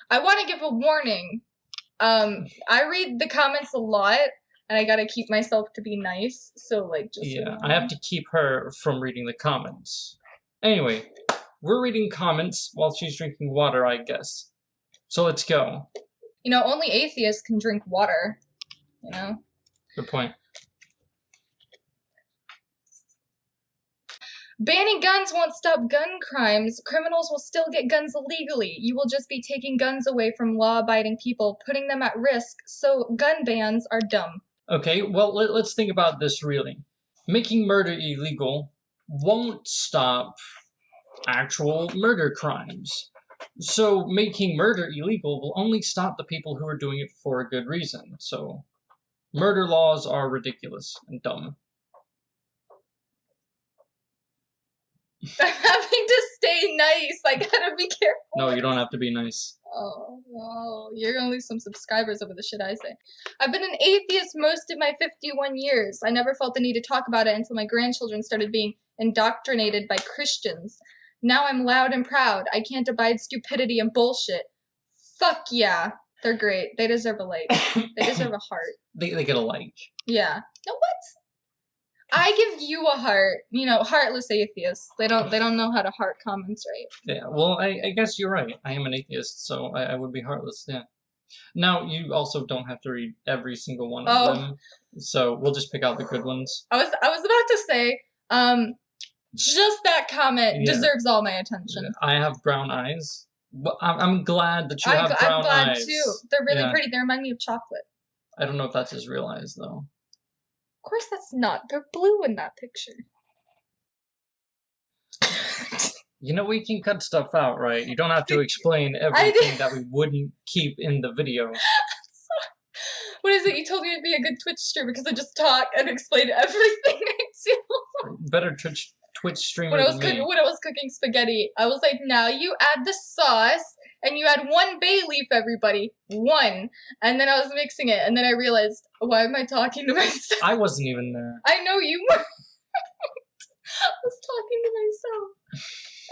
I want to give a warning. I read the comments a lot, and I gotta keep myself to be nice, so, like, just... Yeah, I have to keep her from reading the comments. Anyway, we're reading comments while she's drinking water, I guess. So let's go. You know, only atheists can drink water, you know? Good point. Banning guns won't stop gun crimes. Criminals will still get guns illegally. You will just be taking guns away from law-abiding people, putting them at risk, so gun bans are dumb. Okay, well, let's think about this really. Making murder illegal won't stop actual murder crimes. So making murder illegal will only stop the people who are doing it for a good reason. So murder laws are ridiculous and dumb. I'm having to stay nice. I gotta be careful. No, you don't have to be nice. Oh, no. You're gonna lose some subscribers over the shit I say. I've been an atheist most of my 51 years. I never felt the need to talk about it until my grandchildren started being indoctrinated by Christians. Now I'm loud and proud. I can't abide stupidity and bullshit. Fuck yeah. They're great. They deserve a like. They deserve a heart. They get a like. Yeah. No, what? I give you a heart. You know, heartless atheists. They don't know how to heart comments right. Yeah, well, I guess you're right. I am an atheist, so I would be heartless, yeah. Now, you also don't have to read every single one of them, so we'll just pick out the good ones. I was about to say, just that comment deserves all my attention. I have brown eyes. I'm glad that you have brown eyes. I'm glad too. They're really pretty. They remind me of chocolate. I don't know if that's his real eyes, though. Of course that's not. They're blue in that picture. You know, we can cut stuff out, right? You don't have to explain everything that we wouldn't keep in the video. What is it? You told me to be a good Twitch streamer because I just talk and explain everything I do. Better Twitch streamer than me. When I was cooking spaghetti, I was like, now you add the sauce and you add 1 bay leaf, everybody. 1. And then I was mixing it and then I realized, why am I talking to myself? I wasn't even there. I know you weren't. I was talking to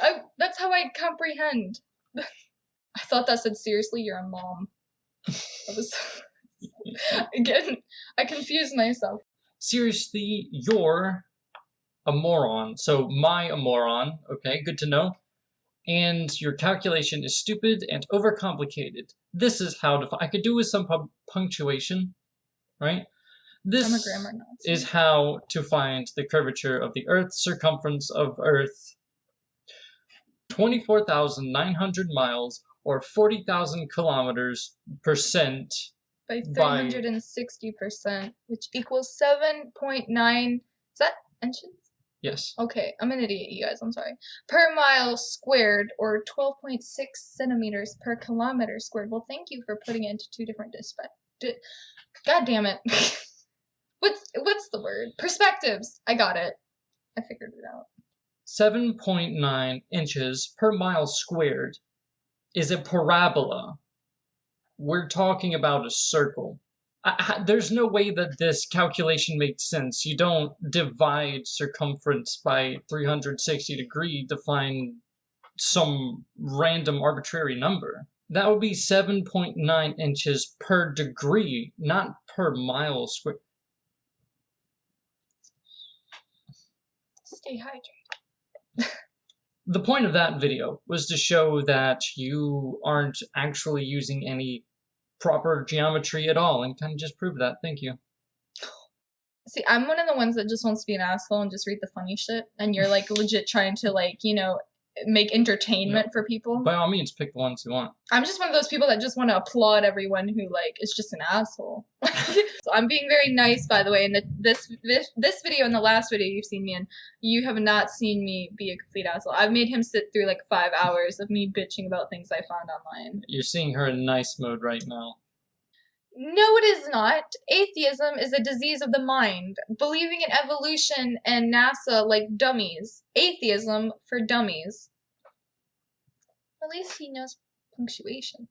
myself. That's how I comprehend. I thought that said, seriously, you're a mom. Again, I confused myself. Seriously, you're a moron. So my a moron, okay, good to know. And your calculation is stupid and overcomplicated. This is how to... I could do with some punctuation, right? This is how to find the curvature of the Earth's circumference of Earth. 24,900 miles or 40,000 kilometers percent by 360%, which equals 7.9. Is that inches? Yes. Okay, I'm an idiot, you guys. I'm sorry. Per mile squared, or 12.6 centimeters per kilometer squared. Well, thank you for putting it into 2 different God damn it. What's the word? Perspectives. I got it. I figured it out. 7.9 inches per mile squared is a parabola. We're talking about a circle. There's no way that this calculation makes sense. You don't divide circumference by 360 degrees to find some random arbitrary number. That would be 7.9 inches per degree, not per mile squared. Stay hydrated. The point of that video was to show that you aren't actually using any proper geometry at all, and kind of just prove that. Thank you. See, I'm one of the ones that just wants to be an asshole and just read the funny shit, and you're like legit trying to, like, you know, make entertainment for people. By all means, pick the ones you want. I'm just one of those people that just want to applaud everyone who, like, is just an asshole. So I'm being very nice, by the way, in this video and the last video you've seen me in, you have not seen me be a complete asshole. I've made him sit through like 5 hours of me bitching about things I found online. You're seeing her in nice mode right now. No, it is not. Atheism is a disease of the mind. Believing in evolution and NASA like dummies. Atheism for dummies. At least he knows punctuation.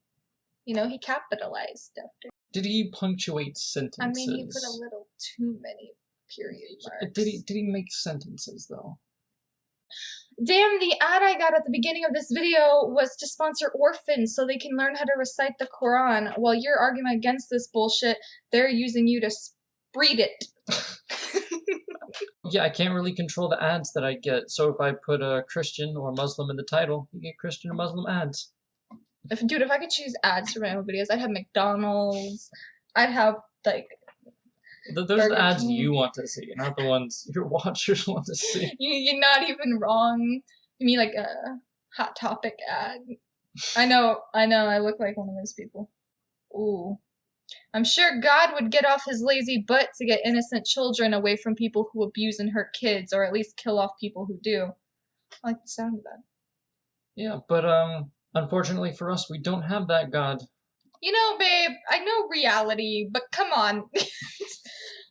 You know, he capitalized after. Did he punctuate sentences? I mean, he put a little too many period marks. Did he make sentences, though? Damn, the ad I got at the beginning of this video was to sponsor orphans so they can learn how to recite the Quran. While you're arguing against this bullshit, they're using you to spread it. Yeah, I can't really control the ads that I get, so if I put a Christian or Muslim in the title, you get Christian or Muslim ads. Dude, if I could choose ads for my own videos, I'd have McDonald's. I'd have, like... Those are the ads you want to see, not the ones your watchers want to see. You're not even wrong. You mean like a Hot Topic ad. I know, I look like one of those people. Ooh. I'm sure God would get off his lazy butt to get innocent children away from people who abuse and hurt kids, or at least kill off people who do. I like the sound of that. Yeah, but unfortunately for us, we don't have that God. You know, babe, I know reality, but come on.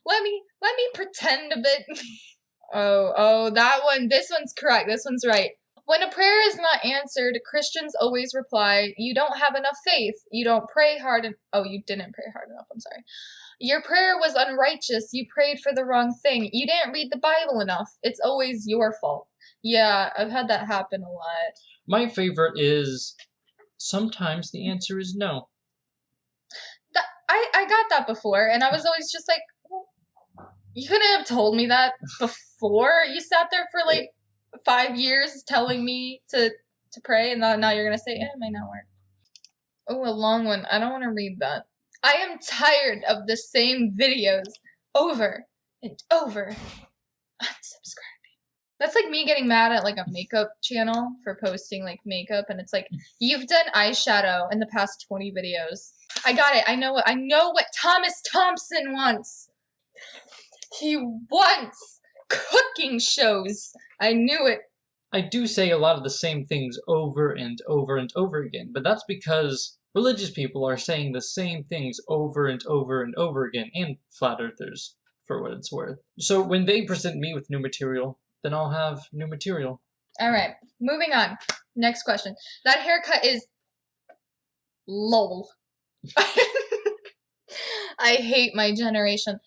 let me pretend a bit. Oh, that one, this one's correct, this one's right. When a prayer is not answered, Christians always reply, you don't have enough faith. You don't pray hard enough. Oh, you didn't pray hard enough, I'm sorry. Your prayer was unrighteous. You prayed for the wrong thing. You didn't read the Bible enough. It's always your fault. Yeah, I've had that happen a lot. My favorite is, sometimes the answer is no. I got that before, and I was always just like, well, you couldn't have told me that before. You sat there for like 5 years telling me to pray, and now you're gonna say, it might not work. Oh, a long one. I don't want to read that. I am tired of the same videos over and over. Unsubscribing. That's like me getting mad at like a makeup channel for posting like makeup, and it's like, you've done eyeshadow in the past 20 videos. I got it. I know what Thomas Thompson wants. He wants cooking shows. I knew it. I do say a lot of the same things over and over and over again, but that's because religious people are saying the same things over and over and over again, and flat earthers, for what it's worth. So when they present me with new material, then I'll have new material. Alright, moving on. Next question. That haircut is... LOL. I hate my generation.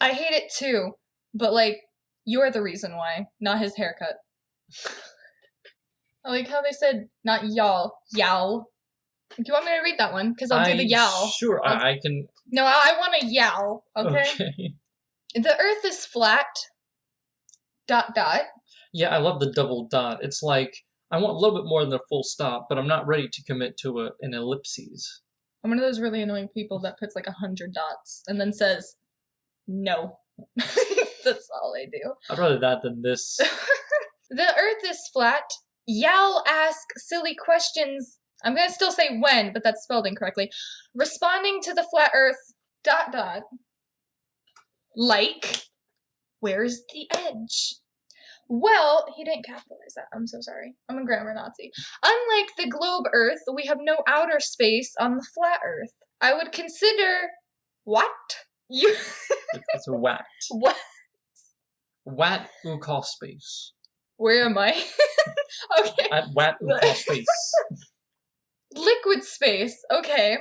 I hate it too, but like, you're the reason why, not his haircut. I like how they said, not y'all, yowl. Do you want me to read that one? Because I'll do the yowl. Sure, I can... No, I want a yowl, okay? The earth is flat, ... Yeah, I love the double dot. It's like, I want a little bit more than a full stop, but I'm not ready to commit to an ellipses. I'm one of those really annoying people that puts like 100 dots and then says, no. That's all I do. I'd rather that than this. The earth is flat. Y'all ask silly questions. I'm gonna still say when, but that's spelled incorrectly. Responding to the flat earth, ... Like, where's the edge? Well, he didn't capitalize that. I'm so sorry. I'm a grammar Nazi. Unlike the globe earth, we have no outer space on the flat earth. I would consider... What? You... It's a wat. What? Wat u call space. Where am I? Okay. At wat u call space. Liquid space. Okay.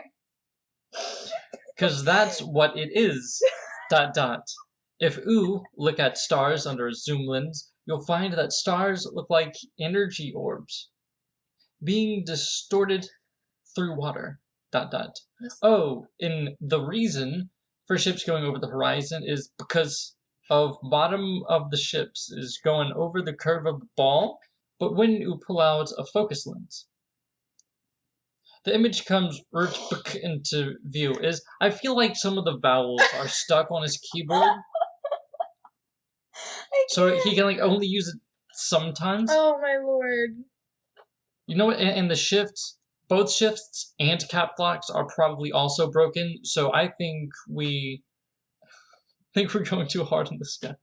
Because that's what it is. ... If you look at stars under a zoom lens, you'll find that stars look like energy orbs being distorted through water. ... Oh, and the reason for ships going over the horizon is because of bottom of the ships is going over the curve of the ball, but when you pull out a focus lens, the image comes into view. I feel like some of the vowels are stuck on his keyboard. So he can like only use it sometimes. Oh my lord. You know what? And the shifts, both shifts and cap locks are probably also broken. So I think we're going too hard on this guy.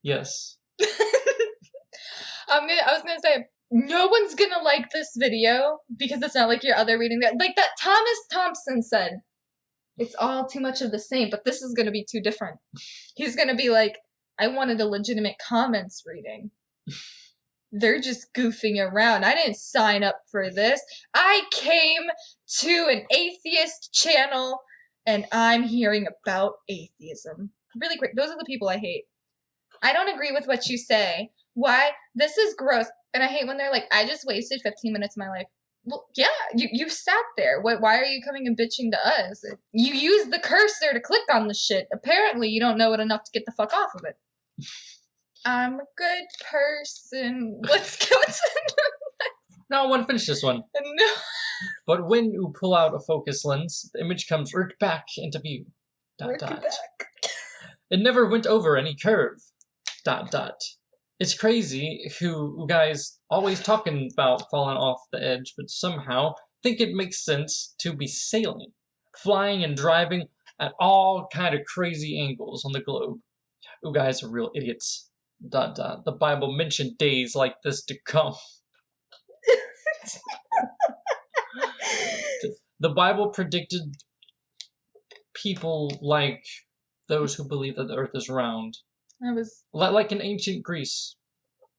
Yes. I was gonna say, no one's gonna like this video because it's not like your other reading that, like that Thomas Thompson said. It's all too much of the same, but this is gonna be too different. He's gonna be like, I wanted a legitimate comments reading. They're just goofing around. I didn't sign up for this. I came to an atheist channel and I'm hearing about atheism. Really quick, those are the people I hate. I don't agree with what you say, Why? This is gross. And I hate when they're like, I just wasted 15 minutes of my life. Well, yeah, you sat there. Why are you coming and bitching to us? You used the cursor to click on the shit. Apparently, you don't know it enough to get the fuck off of it. I'm a good person. Let's go to No, I want to finish this one. no. But when you pull out a focus lens, the image comes right back into view. Work it back. It never went over any curve. It's crazy who guys always talking about falling off the edge, but somehow think it makes sense to be sailing, flying and driving at all kind of crazy angles on the globe. You guys are real idiots. The Bible mentioned days like this to come. The Bible predicted people like those who believe that the earth is round. I was like in ancient Greece,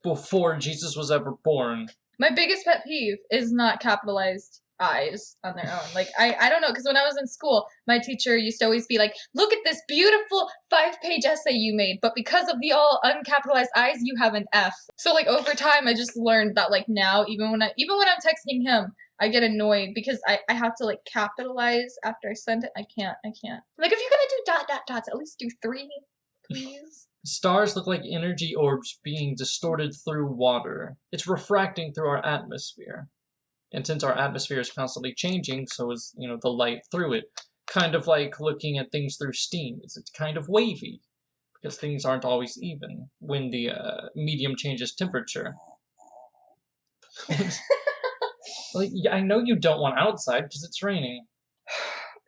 before Jesus was ever born. My biggest pet peeve is not capitalized I's on their own. Like, I don't know, because when I was in school, my teacher used to always be like, look at this beautiful 5-page essay you made, but because of the all uncapitalized I's, you have an F. So, like, over time, I just learned that, like, now, even when I'm texting him, I get annoyed because I have to, like, capitalize after I send it. I can't. Like, if you're gonna do ... dots, at least do 3, please. Stars look like energy orbs being distorted through water. It's refracting through our atmosphere. And since our atmosphere is constantly changing, so is, the light through it. Kind of like looking at things through steam. It's kind of wavy. Because things aren't always even when the medium changes temperature. Like, I know you don't want outside because it's raining.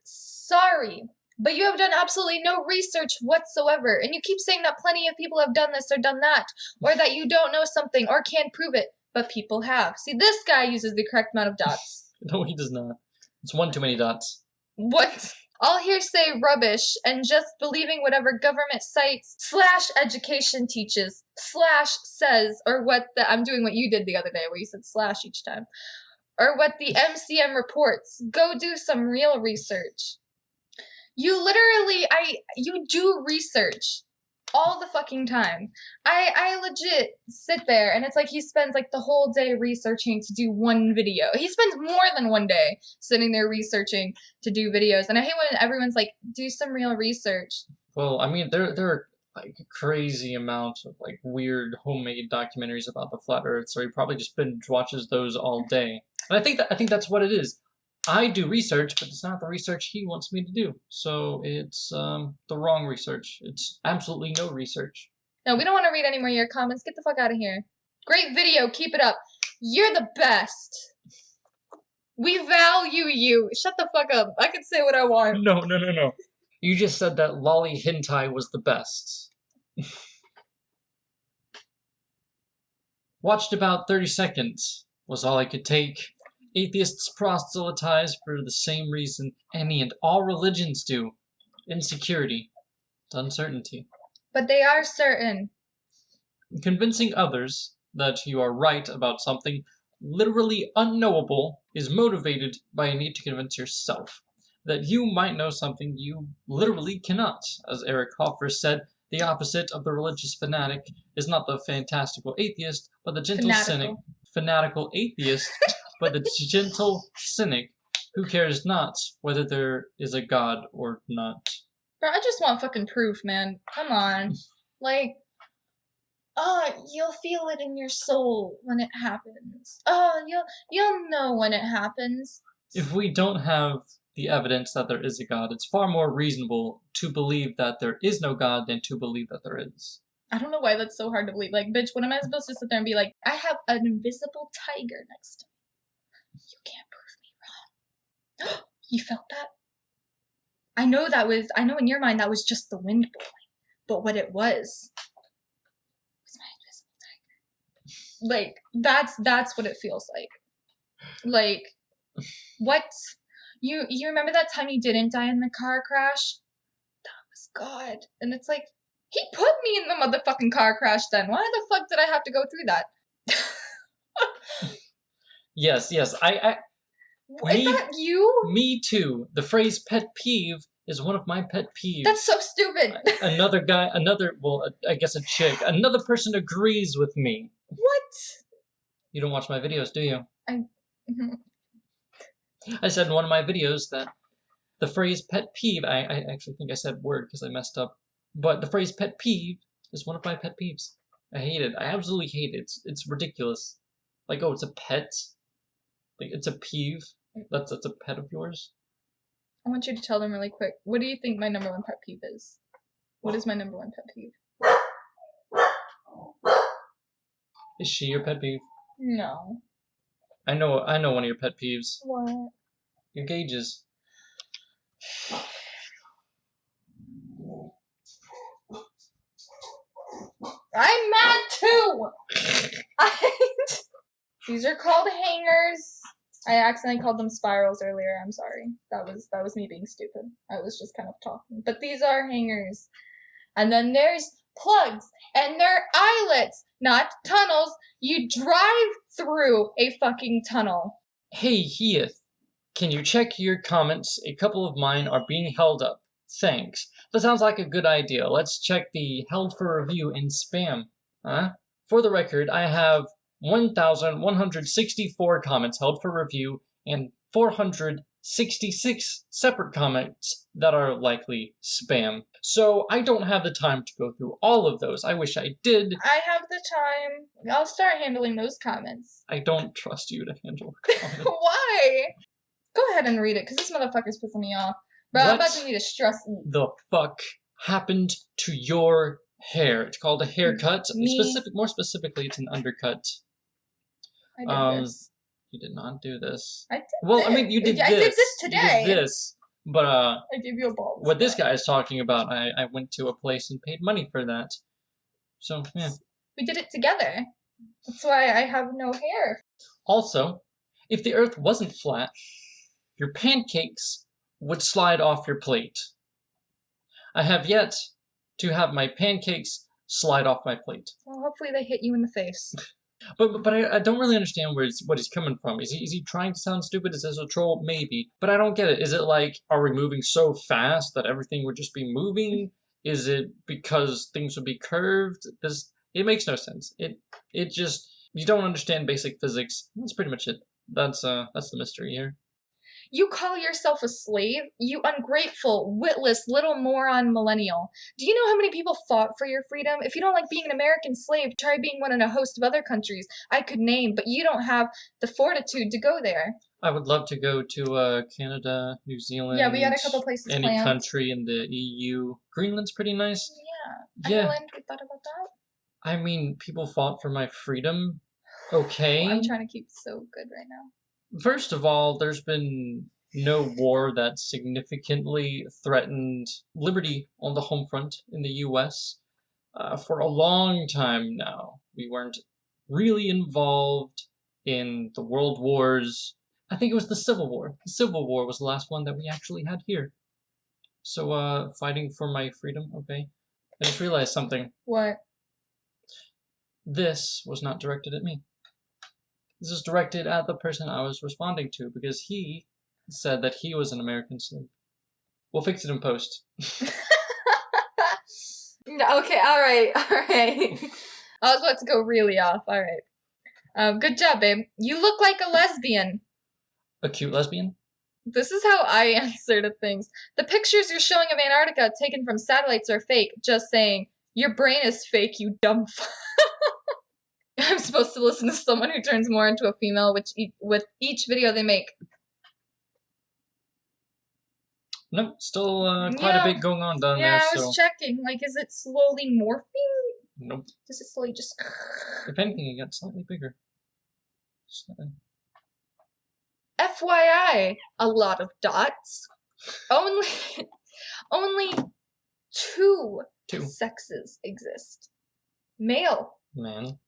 Sorry, but you have done absolutely no research whatsoever, and you keep saying that plenty of people have done this or done that, or that you don't know something or can't prove it, but people have. See, this guy uses the correct amount of dots. No, he does not. It's one too many dots. What? All hearsay rubbish and just believing whatever government sites / education teaches / says, or I'm doing what you did the other day where you said / each time. Or what the MCM reports. Go do some real research. You do research all the fucking time. I legit sit there and it's like he spends like the whole day researching to do one video. He spends more than one day sitting there researching to do videos. And I hate when everyone's like, do some real research. Well, I mean, there are like a crazy amount of like weird homemade documentaries about the flat Earth, so he probably just binge watches those all day. And I think that's what it is. I do research, but it's not the research he wants me to do. So it's the wrong research. It's absolutely no research. No, we don't want to read any more of your comments. Get the fuck out of here. Great video. Keep it up. You're the best. We value you. Shut the fuck up. I can say what I want. No. You just said that lolly hentai was the best. Watched about 30 seconds was all I could take. Atheists proselytize for the same reason any and all religions do. Insecurity. Uncertainty. But they are certain. Convincing others that you are right about something literally unknowable is motivated by a need to convince yourself that you might know something you literally cannot. As Eric Hoffer said, the opposite of the religious fanatic is not the fantastical atheist, but the gentle cynic. Fanatical atheist, but the gentle cynic who cares not whether there is a God or not. Bro, I just want fucking proof, man. Come on. Like, you'll feel it in your soul when it happens. You'll know when it happens. If we don't have the evidence that there is a God, it's far more reasonable to believe that there is no God than to believe that there is. I don't know why that's so hard to believe. Like, bitch, what am I supposed to sit there and be like, I have an invisible tiger next to me. You can't prove me wrong. You felt that? I know in your mind that was just the wind blowing. But what it was my invisible tiger. Like, that's what it feels like. Like, what? You remember that time you didn't die in the car crash? That was God. And it's like, he put me in the motherfucking car crash then. Why the fuck did I have to go through that? Yes. Is that you? Me too. The phrase pet peeve is one of my pet peeves. That's so stupid. Another guy, I guess a chick, another person agrees with me. What? You don't watch my videos, do you? Mhm. I said in one of my videos that the phrase pet peeve, I actually think I said word because I messed up, but the phrase pet peeve is one of my pet peeves. I hate it. I absolutely hate it. It's ridiculous. Like, oh, it's a pet? Like, it's a peeve? That's a pet of yours? I want you to tell them really quick. What do you think my number one pet peeve is? What is my number one pet peeve? Is she your pet peeve? No. I know one of your pet peeves. What? Your gauges. I'm mad too! These are called hangers. I accidentally called them spirals earlier. I'm sorry. That was me being stupid. I was just kind of talking. But these are hangers. And then there's plugs. And they're eyelets, not tunnels. You drive through a fucking tunnel. Hey, hiith. Can you check your comments? A couple of mine are being held up. Thanks. That sounds like a good idea. Let's check the held for review in spam. Huh? For the record, I have 1,164 comments held for review and 466 separate comments that are likely spam. So I don't have the time to go through all of those. I wish I did. I have the time. I'll start handling those comments. I don't trust you to handle comments. Why? Go ahead and read it, because this motherfucker's pissing me off. Bro, I'm about to need a stress eat. The fuck happened to your hair? It's called a haircut. More specifically, it's an undercut. I did this. You did not do this. I did Well, this. I mean, you did this. I did this today. You did this. But, I gave you a ball. what this guy is talking about, I went to a place and paid money for that. So, yeah. We did it together. That's why I have no hair. Also, if the earth wasn't flat, your pancakes would slide off your plate. I have yet to have my pancakes slide off my plate. Well, hopefully they hit you in the face. But I don't really understand what he's coming from. Is he trying to sound stupid? Is this a troll? Maybe. But I don't get it. Is it like, are we moving so fast that everything would just be moving? Is it because things would be curved? It makes no sense. It just, you don't understand basic physics. That's pretty much it. That's the mystery here. You call yourself a slave? You ungrateful, witless, little moron millennial. Do you know how many people fought for your freedom? If you don't like being an American slave, try being one in a host of other countries I could name, but you don't have the fortitude to go there. I would love to go to Canada, New Zealand. Yeah, we got a couple places any planned. country in the EU. Greenland's pretty nice. Yeah. Ireland, we thought about that. I mean, people fought for my freedom. Okay. I'm trying to keep so good right now. First of all, there's been no war that significantly threatened liberty on the home front in the U.S. For a long time now. We weren't really involved in the world wars. I think it was the Civil War. The Civil War was the last one that we actually had here. So, fighting for my freedom, okay. I just realized something. What? This was not directed at me. This is directed at the person I was responding to, because he said that he was an American slave. We'll fix it in post. Okay, alright. I was about to go really off, alright. Good job, babe. You look like a lesbian. A cute lesbian? This is how I answer to things. The pictures you're showing of Antarctica taken from satellites are fake. Just saying, your brain is fake, you dumb fuck. I'm supposed to listen to someone who turns more into a female with each video they make. Nope, still quite a bit going on down there. Yeah, I was checking. Like, is it slowly morphing? Nope. Does it slowly just... If anything, it got slightly bigger. Slightly. FYI, a lot of dots. Only two sexes exist. Male. Man.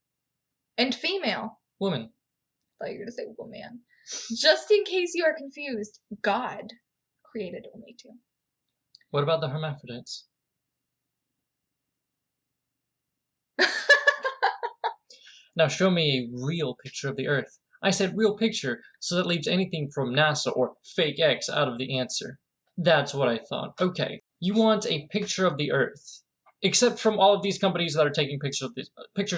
And female. Woman. I thought you were going to say woman. Just in case you are confused, God created only two. What about the hermaphrodites? Now show me a real picture of the Earth. I said real picture, so that leaves anything from NASA or fake X out of the answer. That's what I thought. Okay, you want a picture of the Earth, except from all of these companies that are taking pictures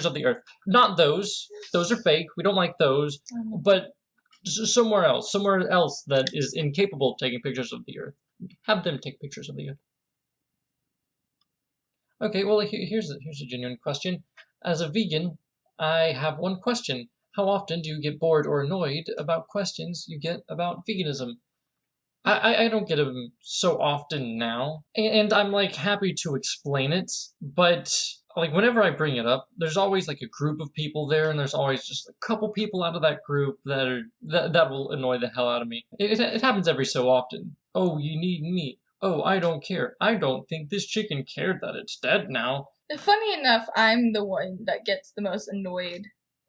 of the Earth. Not those. Those are fake. We don't like those. But somewhere else that is incapable of taking pictures of the Earth. Have them take pictures of the Earth. Okay, well, here's a genuine question. As a vegan, I have one question. How often do you get bored or annoyed about questions you get about veganism? I don't get them so often now, and I'm like happy to explain it, but like whenever I bring it up, there's always like a group of people there, and there's always just a couple people out of that group that will annoy the hell out of me. It happens every so often. Oh, you need meat. Oh, I don't care. I don't think this chicken cared that it's dead now. Funny enough, I'm the one that gets the most annoyed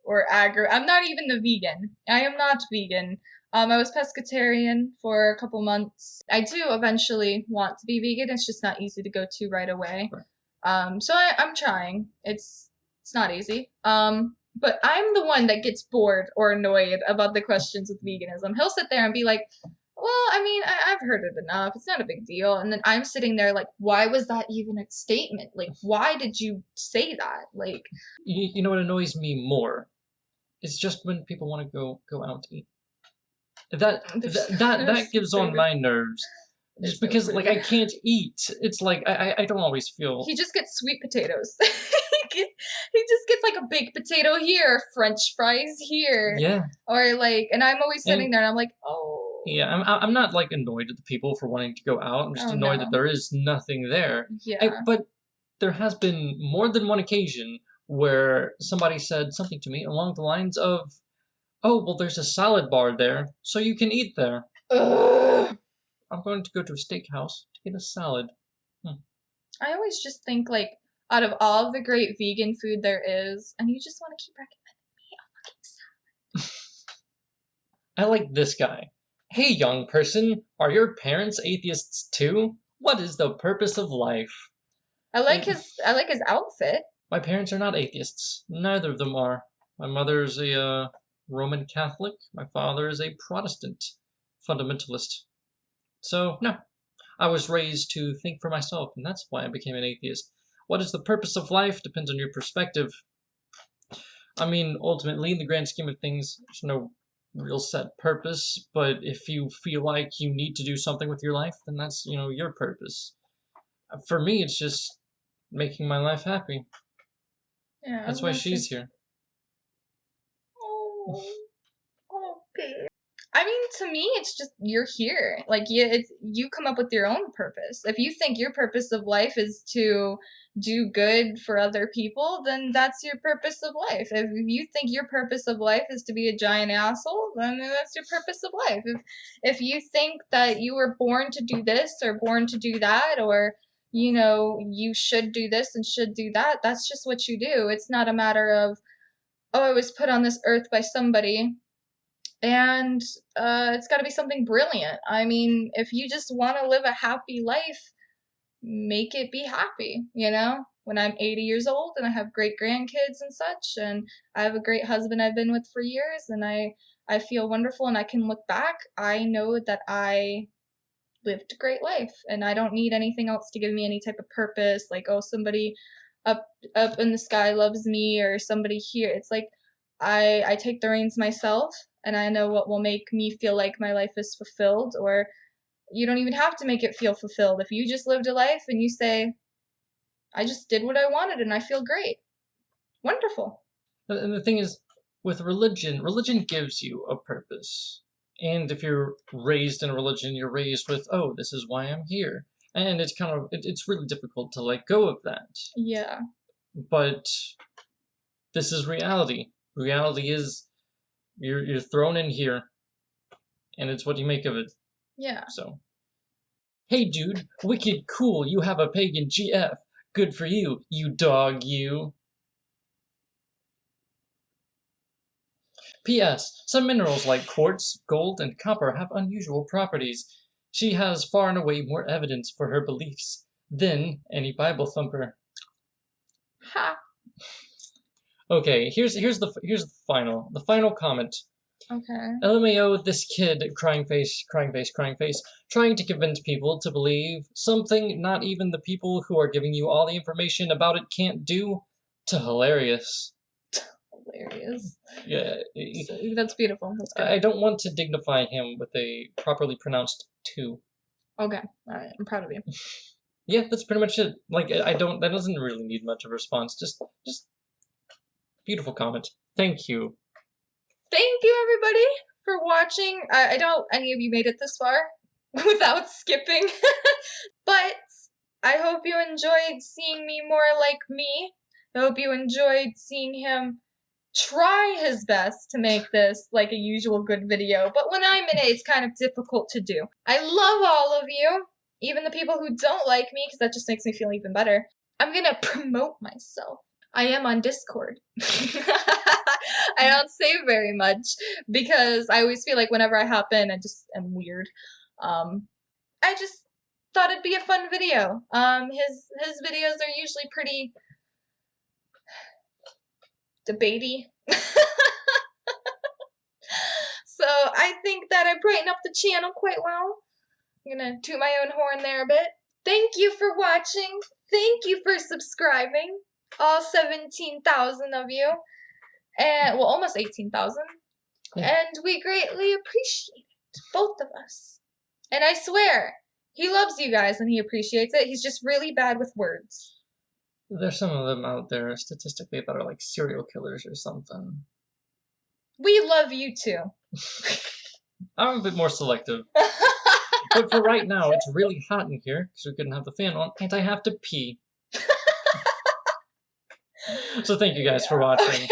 or aggravated. I'm not even the vegan. I am not vegan. I was pescatarian for a couple months. I do eventually want to be vegan. It's just not easy to go to right away. Right. So I'm trying. It's not easy. But I'm the one that gets bored or annoyed about the questions with veganism. He'll sit there and be like, well, I mean, I've heard it enough. It's not a big deal. And then I'm sitting there like, why was that even a statement? Like, why did you say that? Like, you know what annoys me more? It's just when people want to go out to eat. That gives on my nerves. Just because like I can't eat. It's like I don't always feel. He just gets sweet potatoes. He just gets like a baked potato here, French fries here. Yeah. Or like, and I'm always sitting there and I'm like, oh. Yeah, I'm not like annoyed at the people for wanting to go out. I'm just annoyed that there is nothing there. Yeah. But there has been more than one occasion where somebody said something to me along the lines of, "Oh, well, there's a salad bar there, so you can eat there." Ugh. I'm going to go to a steakhouse to get a salad. I always just think like, out of all the great vegan food there is, and you just want to keep recommending me a fucking salad. I like this guy. Hey, young person, are your parents atheists too? What is the purpose of life? I like his outfit. My parents are not atheists. Neither of them are. My mother is a Roman Catholic. My father is a Protestant fundamentalist. So, no. I was raised to think for myself, and that's why I became an atheist. What is the purpose of life depends on your perspective. I mean, ultimately, in the grand scheme of things, there's no real set purpose, but if you feel like you need to do something with your life, then that's, your purpose. For me, it's just making my life happy. Yeah, that's why she's here. Oh, babe. I mean, to me, it's just you're here. Like, you come up with your own purpose. If you think your purpose of life is to do good for other people, then that's your purpose of life. If you think your purpose of life is to be a giant asshole, then that's your purpose of life. If you think that you were born to do this or born to do that, or you should do this and should do that, that's just what you do. It's not a matter of, oh, I was put on this earth by somebody, and it's got to be something brilliant. I mean, if you just want to live a happy life, make it be happy, When I'm 80 years old and I have great grandkids and such, and I have a great husband I've been with for years, and I feel wonderful, and I can look back, I know that I lived a great life, and I don't need anything else to give me any type of purpose, like, oh, somebody up in the sky loves me, or somebody here. It's like I take the reins myself, and I know what will make me feel like my life is fulfilled. Or you don't even have to make it feel fulfilled. If you just lived a life and you say, I just did what I wanted and I feel great. Wonderful. And the thing is, with religion gives you a purpose. And if you're raised in a religion, you're raised with, oh, this is why I'm here. And it's it's really difficult to let go of that. Yeah. But this is reality. Reality is you're thrown in here, and it's what you make of it. Yeah. So, hey dude, wicked cool, you have a pagan GF. Good for you, you dog, you. P.S. Some minerals like quartz, gold, and copper have unusual properties. She has far and away more evidence for her beliefs than any Bible thumper. Ha. Okay, here's the final comment. Okay. LMAO, this kid, crying face, crying face, crying face, trying to convince people to believe something not even the people who are giving you all the information about it can't do, to hilarious. Hilarious. Yeah. That's beautiful. That's good. I don't want to dignify him with a properly pronounced 2. Okay. Alright. I'm proud of you. Yeah, that's pretty much it. Like, that doesn't really need much of a response. Just beautiful comment. Thank you. Thank you, everybody, for watching. I doubt any of you made it this far without skipping. But I hope you enjoyed seeing me more like me. I hope you enjoyed seeing him try his best to make this like a usual good video. But when I'm in it, it's kind of difficult to do. I love all of you, even the people who don't like me, because that just makes me feel even better. I'm gonna promote myself. I am on Discord. I don't say very much because I always feel like whenever I hop in, I just am weird. I just thought it'd be a fun video. His videos are usually pretty debatey. So I think that I brighten up the channel quite well. I'm gonna toot my own horn there a bit. Thank you for watching. Thank you for subscribing. All 17,000 of you. And, well, almost 18,000. Yeah. And we greatly appreciate it. Both of us. And I swear, he loves you guys and he appreciates it. He's just really bad with words. There's some of them out there statistically that are like serial killers or something. We love you too. I'm a bit more selective. But for right now, it's really hot in here because we couldn't have the fan on, and I have to pee. So thank you guys for watching. Okay.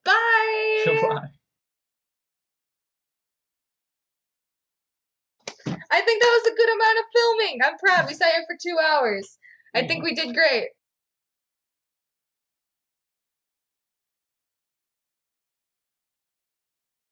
Bye! Goodbye. I think that was a good amount of filming. I'm proud. We sat here for 2 hours. I think we did great.